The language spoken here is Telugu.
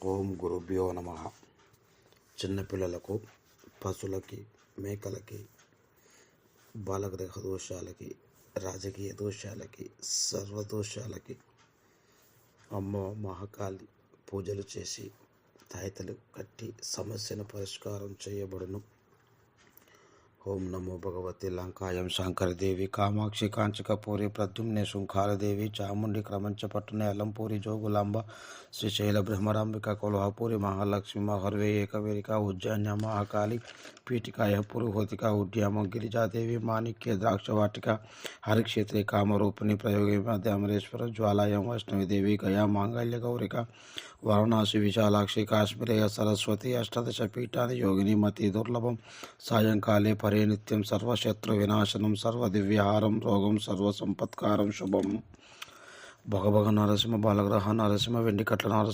ఓం గురుభ్యో నమః. చిన్నపిల్లలకు, పశువులకి, మేకలకి, బాలగ్రహ దోషాలకి, రాజకీయ దోషాలకి, సర్వదోషాలకి అమ్మ మహాకాళి పూజలు చేసి తాయితలు కట్టి సమస్యను పరిష్కారం చేయబడును. ఓం నమో భగవతి లంకాయం శంకరదేవి కామాక్షి కాంచకపూరి ప్రద్యుమ్నే శృంఖారదేవి చాముండి క్రమంచపట్టునే అలంపూరి జోగులాంబ శ్రీశైల బ్రహ్మరాంబిక కొల్హాపూరి మహాలక్ష్మి మహర్వే ఏకవేరిక ఉజ్జయిన్య మహాకాళి పీఠికాయ పురుహోతిక ఉడ్యామ గిరిజాదేవి మాణిక్య ద్రాక్షవాటిక హరిక్షేత్రి కామరూపిణి ప్రయోగి మధ్యమరేశ్వర జ్వాలాయం వైష్ణవిదేవి గయా మాంగళ్య గౌరిక వారణాసి విశాలాక్షి కాశ్మీరయ సరస్వతి అష్టాదశ పీఠాది యోగిని మతి దుర్లభం సాయంకాలే పరే నిత్యం సర్వశత్రు వినాశనం సర్వదివ్యహారం రోగం సర్వసంపత్కారం శుభం. భగభగ నరసింహ బాలగ్రహ నరసింహ వెండికట్ల నరసింహ